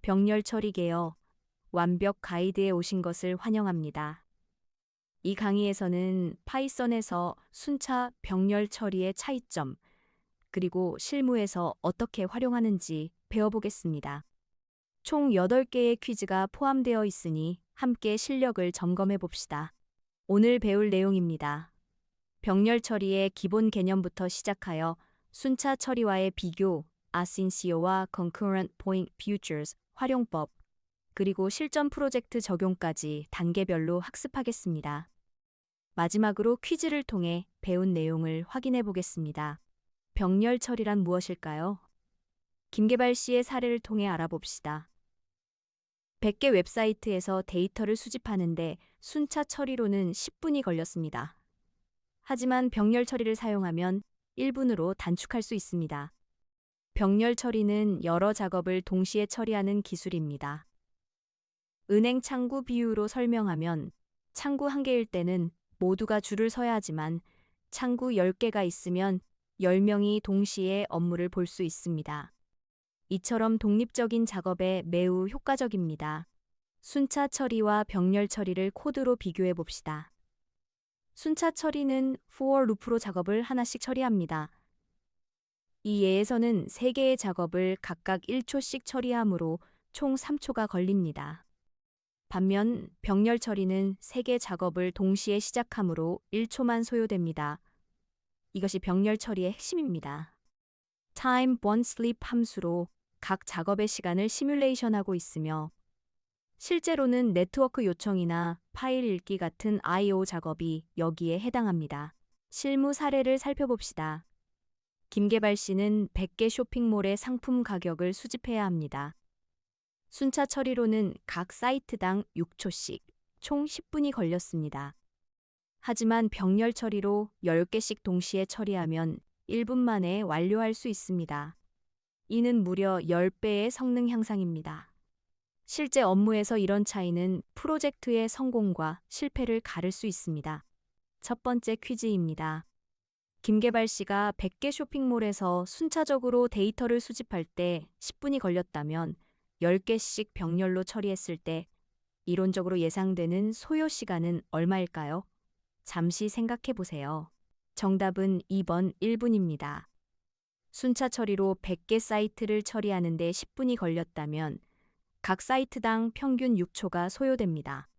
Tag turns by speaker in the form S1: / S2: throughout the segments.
S1: 병렬 처리 개요. 완벽 가이드에 오신 것을 환영합니다. 이 강의에서는 파이썬에서 순차 병렬 처리의 차이점, 그리고 실무에서 어떻게 활용하는지 배워보겠습니다. 총 8개의 퀴즈가 포함되어 있으니 함께 실력을 점검해 봅시다. 오늘 배울 내용입니다. 병렬 처리의 기본 개념부터 시작하여 순차 처리와의 비교, 아신시오와 concurrent point futures 활용법, 그리고 실전 프로젝트 적용까지 단계별로 학습하겠습니다. 마지막으로 퀴즈를 통해 배운 내용을 확인해 보겠습니다. 병렬 처리란 무엇일까요? 김계발 씨의 사례를 통해 알아봅시다. 100개 웹사이트에서 데이터를 수집하는데 순차 처리로는 10분이 걸렸습니다. 하지만 병렬 처리를 사용하면 1분으로 단축할 수 있습니다. 병렬 처리는 여러 작업을 동시에 처리하는 기술입니다. 은행 창구 비유로 설명하면 창구 1개일 때는 모두가 줄을 서야 하지만 창구 10개가 있으면 10명이 동시에 업무를 볼 수 있습니다. 이처럼 독립적인 작업에 매우 효과적입니다. 순차 처리와 병렬 처리를 코드로 비교해 봅시다. 순차 처리는 for loop로 작업을 하나씩 처리합니다. 이 예에서는 3개의 작업을 각각 1초씩 처리하므로 총 3초가 걸립니다. 반면 병렬 처리는 3개 작업을 동시에 시작하므로 1초만 소요됩니다. 이것이 병렬 처리의 핵심입니다. time one sleep 함수로 각 작업의 시간을 시뮬레이션하고 있으며 실제로는 네트워크 요청이나 파일 읽기 같은 I/O 작업이 여기에 해당합니다. 실무 사례를 살펴봅시다. 김계발 씨는 100개 쇼핑몰의 상품 가격을 수집해야 합니다. 순차 처리로는 각 사이트당 6초씩, 총 10분이 걸렸습니다. 하지만 병렬 처리로 10개씩 동시에 처리하면 1분 만에 완료할 수 있습니다. 이는 무려 10배의 성능 향상입니다. 실제 업무에서 이런 차이는 프로젝트의 성공과 실패를 가를 수 있습니다. 첫 번째 퀴즈입니다. 김계발 씨가 100개 쇼핑몰에서 순차적으로 데이터를 수집할 때 10분이 걸렸다면 10개씩 병렬로 처리했을 때 이론적으로 예상되는 소요 시간은 얼마일까요? 잠시 생각해 보세요. 정답은 2번 1분입니다. 순차 처리로 100개 사이트를 처리하는데 10분이 걸렸다면 각 사이트당 평균 6초가 소요됩니다.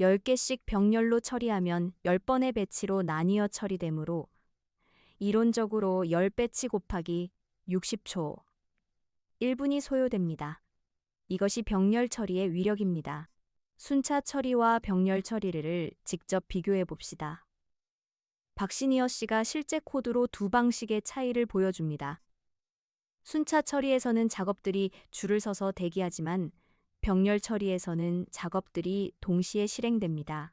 S1: 10개씩 병렬로 처리하면 10번의 배치로 나뉘어 처리되므로 이론적으로 10배치 곱하기 60초, 1분이 소요됩니다. 이것이 병렬 처리의 위력입니다. 순차 처리와 병렬 처리를 직접 비교해 봅시다. 박시니어 씨가 실제 코드로 두 방식의 차이를 보여줍니다. 순차 처리에서는 작업들이 줄을 서서 대기하지만 병렬 처리에서는 작업들이 동시에 실행됩니다.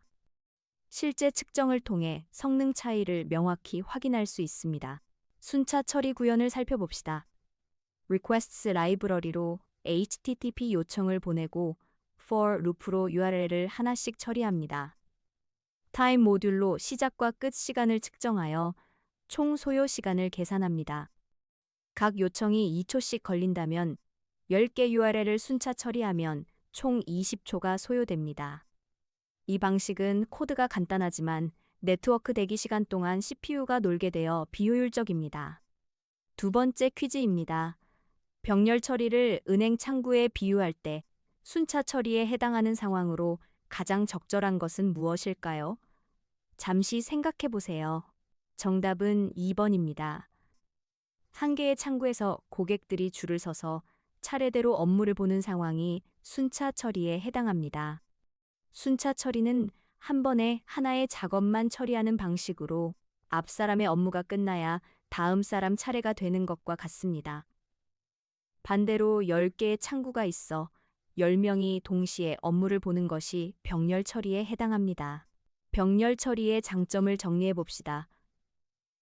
S1: 실제 측정을 통해 성능 차이를 명확히 확인할 수 있습니다. 순차 처리 구현을 살펴봅시다. requests 라이브러리로 HTTP 요청을 보내고 for loop로 URL을 하나씩 처리합니다. time 모듈로 시작과 끝 시간을 측정하여 총 소요 시간을 계산합니다. 각 요청이 2초씩 걸린다면 10개 URL을 순차 처리하면 총 20초가 소요됩니다. 이 방식은 코드가 간단하지만 네트워크 대기 시간 동안 CPU가 놀게 되어 비효율적입니다. 두 번째 퀴즈입니다. 병렬 처리를 은행 창구에 비유할 때 순차 처리에 해당하는 상황으로 가장 적절한 것은 무엇일까요? 잠시 생각해 보세요. 정답은 2번입니다. 한 개의 창구에서 고객들이 줄을 서서 차례대로 업무를 보는 상황이 순차 처리에 해당합니다. 순차 처리는 한 번에 하나의 작업만 처리하는 방식으로 앞 사람의 업무가 끝나야 다음 사람 차례가 되는 것과 같습니다. 반대로 10개의 창구가 있어 10명이 동시에 업무를 보는 것이 병렬 처리에 해당합니다. 병렬 처리의 장점을 정리해 봅시다.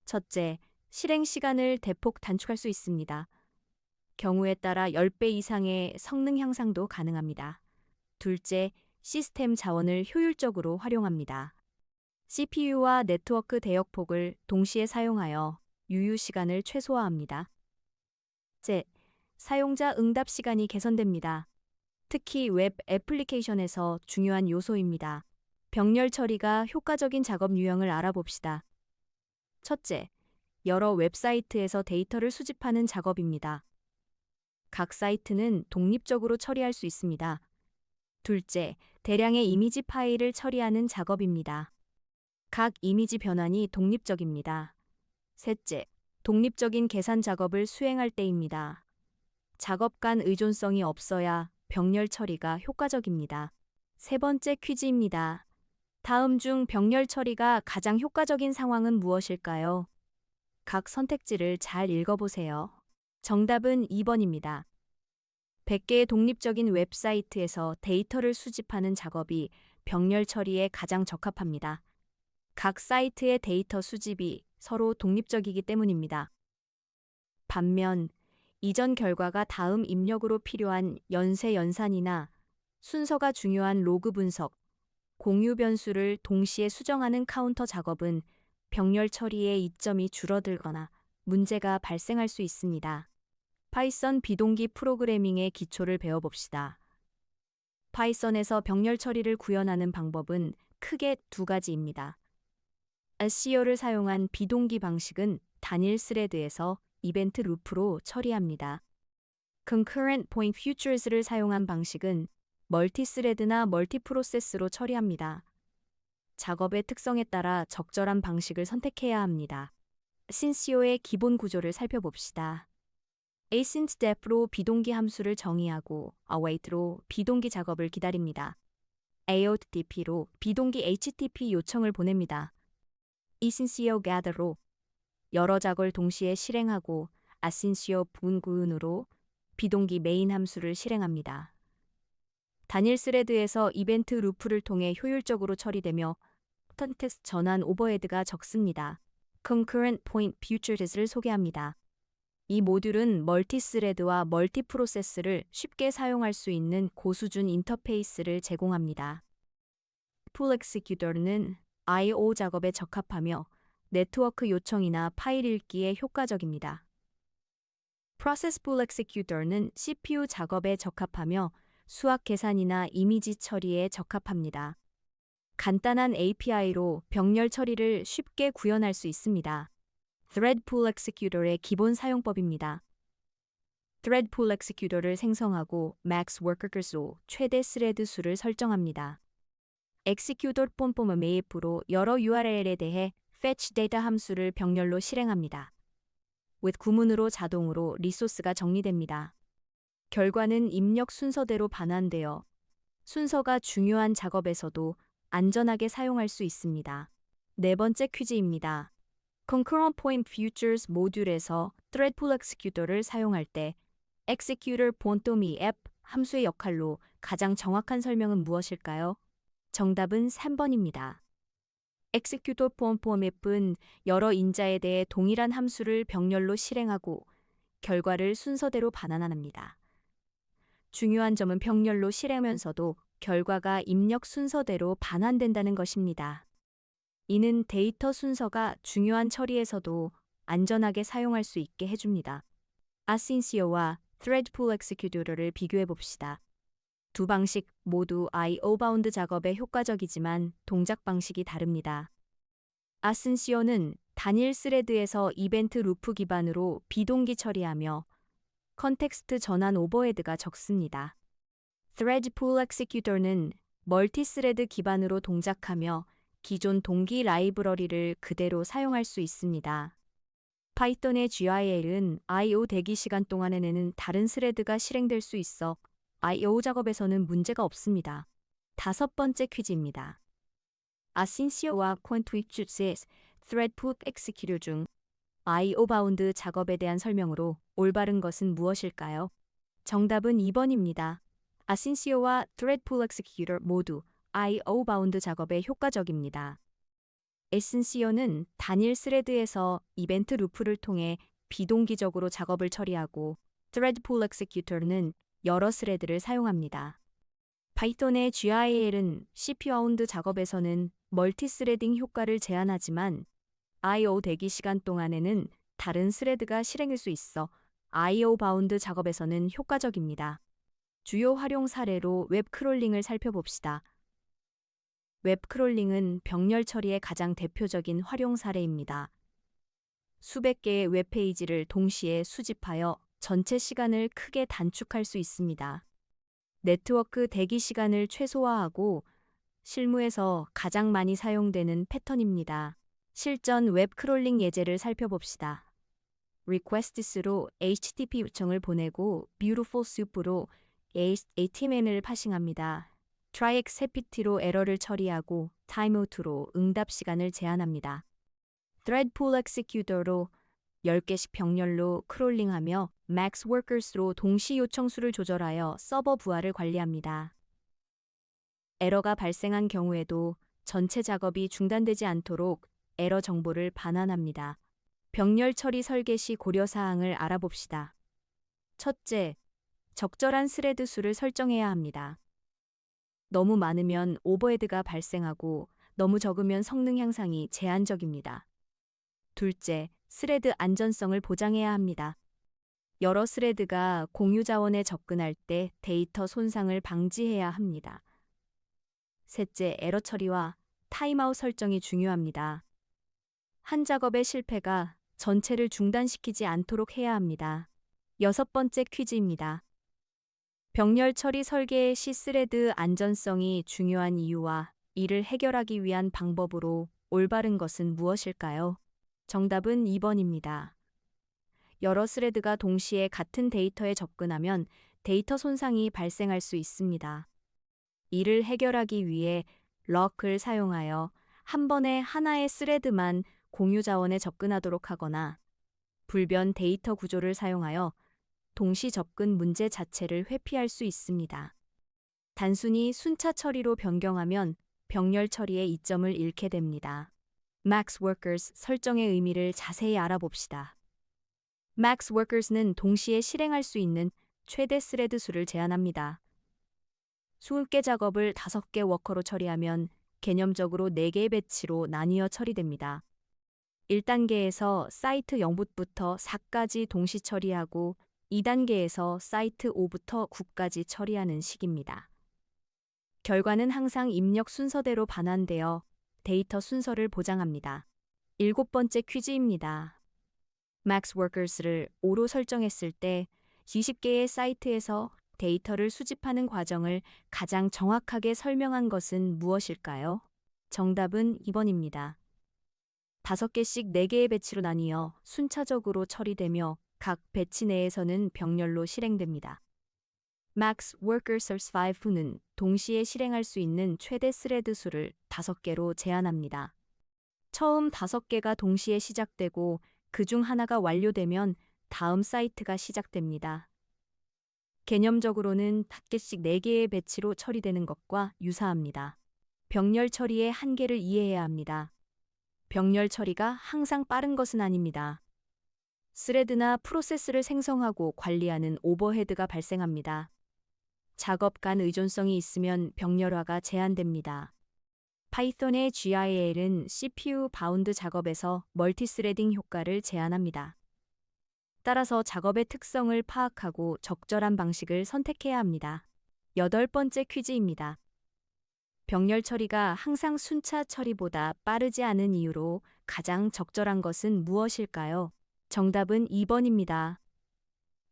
S1: 첫째, 실행 시간을 대폭 단축할 수 있습니다. 경우에 따라 10배 이상의 성능 향상도 가능합니다. 둘째, 시스템 자원을 효율적으로 활용합니다. CPU와 네트워크 대역폭을 동시에 사용하여 유유 시간을 최소화합니다. 셋, 사용자 응답 시간이 개선됩니다. 특히 웹 애플리케이션에서 중요한 요소입니다. 병렬 처리가 효과적인 작업 유형을 알아봅시다. 첫째, 여러 웹사이트에서 데이터를 수집하는 작업입니다. 각 사이트는 독립적으로 처리할 수 있습니다. 둘째, 대량의 이미지 파일을 처리하는 작업입니다. 각 이미지 변환이 독립적입니다. 셋째, 독립적인 계산 작업을 수행할 때입니다. 작업 간 의존성이 없어야 병렬 처리가 효과적입니다. 세 번째 퀴즈입니다. 다음 중 병렬 처리가 가장 효과적인 상황은 무엇일까요? 각 선택지를 잘 읽어보세요. 정답은 2번입니다. 100개의 독립적인 웹사이트에서 데이터를 수집하는 작업이 병렬 처리에 가장 적합합니다. 각 사이트의 데이터 수집이 서로 독립적이기 때문입니다. 반면, 이전 결과가 다음 입력으로 필요한 연쇄 연산이나 순서가 중요한 로그 분석, 공유 변수를 동시에 수정하는 카운터 작업은 병렬 처리의 이점이 줄어들거나 문제가 발생할 수 있습니다. 파이썬 비동기 프로그래밍의 기초를 배워봅시다. 파이썬에서 병렬 처리를 구현하는 방법은 크게 두 가지입니다. SCO를 사용한 비동기 방식은 단일 스레드에서 이벤트 루프로 처리합니다. Concurrent Point Futures를 사용한 방식은 멀티스레드나 멀티프로세스로 처리합니다. 작업의 특성에 따라 적절한 방식을 선택해야 합니다. 신CO의 기본 구조를 살펴봅시다. async-dep로 비동기 함수를 정의하고 await로 비동기 작업을 기다립니다. aotdp로 비동기 HTTP 요청을 보냅니다. asyncio gather로 여러 작업을 동시에 실행하고 asyncio 분구은으로 비동기 메인 함수를 실행합니다. 단일 스레드에서 이벤트 루프를 통해 효율적으로 처리되며 컨텍스트 전환 오버헤드가 적습니다. Concurrent Point Futures를 소개합니다. 이 모듈은 멀티스레드와 멀티프로세스를 쉽게 사용할 수 있는 고수준 인터페이스를 제공합니다. Pool Executor는 I/O 작업에 적합하며 네트워크 요청이나 파일 읽기에 효과적입니다. Process Pool Executor는 CPU 작업에 적합하며 수학 계산이나 이미지 처리에 적합합니다. 간단한 API로 병렬 처리를 쉽게 구현할 수 있습니다. Thread Pool Executor의 기본 사용법입니다. Thread Pool Executor를 생성하고 max worker 수 최대 스레드 수를 설정합니다. Executor 폼폼 매입으로 여러 URL에 대해 fetch 데이터 함수를 병렬로 실행합니다. with 구문으로 자동으로 리소스가 정리됩니다. 결과는 입력 순서대로 반환되어 순서가 중요한 작업에서도 안전하게 사용할 수 있습니다. 네 번째 퀴즈입니다. Concurrent Point Futures 모듈에서 Thread Pool Executor를 사용할 때 Executor 본토미 앱 함수의 역할로 가장 정확한 설명은 무엇일까요? 정답은 3번입니다. Executor 본토미 앱은 여러 인자에 대해 동일한 함수를 병렬로 실행하고 결과를 순서대로 반환합니다. 중요한 점은 병렬로 실행하면서도 결과가 입력 순서대로 반환된다는 것입니다. 이는 데이터 순서가 중요한 처리에서도 안전하게 사용할 수 있게 해줍니다. asynCO와 Thread Pool Executor를 비교해 봅시다. 두 방식 모두 I/O 바운드 작업에 효과적이지만 동작 방식이 다릅니다. asynCO는 단일 스레드에서 이벤트 루프 기반으로 비동기 처리하며 컨텍스트 전환 오버헤드가 적습니다. Thread Pool Executor는 멀티스레드 기반으로 동작하며 기존 동기 라이브러리를 그대로 사용할 수 있습니다. 파이썬의 GIL은 I/O 대기 시간 동안에는 다른 스레드가 실행될 수 있어 I/O 작업에서는 문제가 없습니다. 다섯 번째 퀴즈입니다. asynCO와 ContWitch의 Thread Pool Executor 중 I/O 바운드 작업에 대한 설명으로 올바른 것은 무엇일까요? 정답은 2번입니다. asynCO와 Thread Pool Executor 모두 I/O 바운드 작업에 효과적입니다. asynCO는 단일 스레드에서 이벤트 루프를 통해 비동기적으로 작업을 처리하고 Thread Pool Executor는 여러 스레드를 사용합니다. 파이썬의 GIL은 CPU 바운드 작업에서는 멀티스레딩 효과를 제한하지만 I/O 대기 시간 동안에는 다른 스레드가 실행할 수 있어 I/O 바운드 작업에서는 효과적입니다. 주요 활용 사례로 웹 크롤링을 살펴봅시다. 웹 크롤링은 병렬 처리의 가장 대표적인 활용 사례입니다. 수백 개의 웹페이지를 동시에 수집하여 전체 시간을 크게 단축할 수 있습니다. 네트워크 대기 시간을 최소화하고 실무에서 가장 많이 사용되는 패턴입니다. 실전 웹 크롤링 예제를 살펴봅시다. requests로 HTTP 요청을 보내고 beautiful soup로 HTML을 파싱합니다. try except로 에러를 처리하고 timeout로 응답 시간을 제한합니다. thread pool executor로 10개씩 병렬로 크롤링하며 max workers로 동시 요청 수를 조절하여 서버 부하를 관리합니다. 에러가 발생한 경우에도 전체 작업이 중단되지 않도록 에러 정보를 반환합니다. 병렬 처리 설계 시 고려사항을 알아봅시다. 첫째, 적절한 스레드 수를 설정해야 합니다. 너무 많으면 오버헤드가 발생하고 너무 적으면 성능 향상이 제한적입니다. 둘째, 스레드 안전성을 보장해야 합니다. 여러 스레드가 공유 자원에 접근할 때 데이터 손상을 방지해야 합니다. 셋째, 에러 처리와 타임아웃 설정이 중요합니다. 한 작업의 실패가 전체를 중단시키지 않도록 해야 합니다. 여섯 번째 퀴즈입니다. 병렬 처리 설계의 시 스레드 안전성이 중요한 이유와 이를 해결하기 위한 방법으로 올바른 것은 무엇일까요? 정답은 2번입니다. 여러 스레드가 동시에 같은 데이터에 접근하면 데이터 손상이 발생할 수 있습니다. 이를 해결하기 위해 럭을 사용하여 한 번에 하나의 스레드만 공유 자원에 접근하도록 하거나 불변 데이터 구조를 사용하여 동시 접근 문제 자체를 회피할 수 있습니다. 단순히 순차 처리로 변경하면 병렬 처리의 이점을 잃게 됩니다. max workers 설정의 의미를 자세히 알아봅시다. max workers는 동시에 실행할 수 있는 최대 스레드 수를 제한합니다. 20개 작업을 5개 워커로 처리하면 개념적으로 4개의 배치로 나뉘어 처리됩니다. 1단계에서 사이트 0부터 4까지 동시 처리하고 2단계에서 사이트 5부터 9까지 처리하는 식입니다. 결과는 항상 입력 순서대로 반환되어 데이터 순서를 보장합니다. 7번째 퀴즈입니다. max workers를 5로 설정했을 때 20개의 사이트에서 데이터를 수집하는 과정을 가장 정확하게 설명한 것은 무엇일까요? 정답은 2번입니다. 5개씩 4개의 배치로 나뉘어 순차적으로 처리되며 각 배치 내에서는 병렬로 실행됩니다. max workers 5는 동시에 실행할 수 있는 최대 스레드 수를 5개로 제한합니다. 처음 5개가 동시에 시작되고 그중 하나가 완료되면 다음 사이트가 시작됩니다. 개념적으로는 5개씩 4개의 배치로 처리되는 것과 유사합니다. 병렬 처리의 한계를 이해해야 합니다. 병렬 처리가 항상 빠른 것은 아닙니다. 스레드나 프로세스를 생성하고 관리하는 오버헤드가 발생합니다. 작업 간 의존성이 있으면 병렬화가 제한됩니다. 파이썬의 GIL은 CPU 바운드 작업에서 멀티스레딩 효과를 제한합니다. 따라서 작업의 특성을 파악하고 적절한 방식을 선택해야 합니다. 8번째 퀴즈입니다. 병렬 처리가 항상 순차 처리보다 빠르지 않은 이유로 가장 적절한 것은 무엇일까요? 정답은 2번입니다.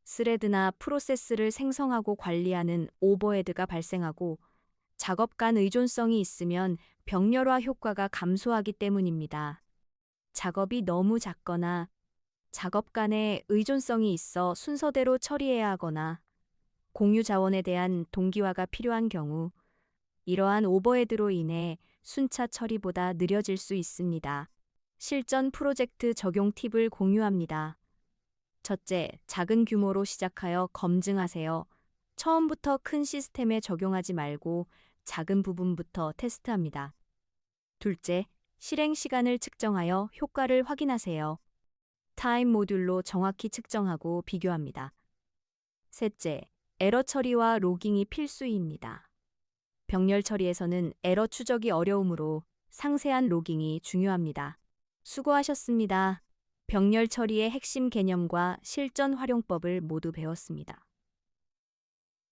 S1: 스레드나 프로세스를 생성하고 관리하는 오버헤드가 발생하고 작업 간 의존성이 있으면 병렬화 효과가 감소하기 때문입니다. 작업이 너무 작거나 작업 간에 의존성이 있어 순서대로 처리해야 하거나 공유 자원에 대한 동기화가 필요한 경우 이러한 오버헤드로 인해 순차 처리보다 느려질 수 있습니다. 실전 프로젝트 적용 팁을 공유합니다. 첫째, 작은 규모로 시작하여 검증하세요. 처음부터 큰 시스템에 적용하지 말고 작은 부분부터 테스트합니다. 둘째, 실행 시간을 측정하여 효과를 확인하세요. 타임 모듈로 정확히 측정하고 비교합니다. 셋째, 에러 처리와 로깅이 필수입니다. 병렬 처리에서는 에러 추적이 어려우므로 상세한 로깅이 중요합니다. 수고하셨습니다. 병렬 처리의 핵심 개념과 실전 활용법을 모두 배웠습니다.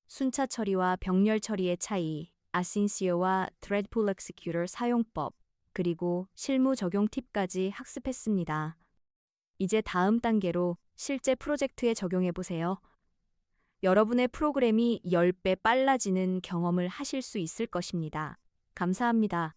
S1: 순차 처리와 병렬 처리의 차이, 아신시어와 트레드풀 엑스큐터 사용법, 그리고 실무 적용 팁까지 학습했습니다. 이제 다음 단계로 실제 프로젝트에 적용해 보세요. 여러분의 프로그램이 10배 빨라지는 경험을 하실 수 있을 것입니다. 감사합니다.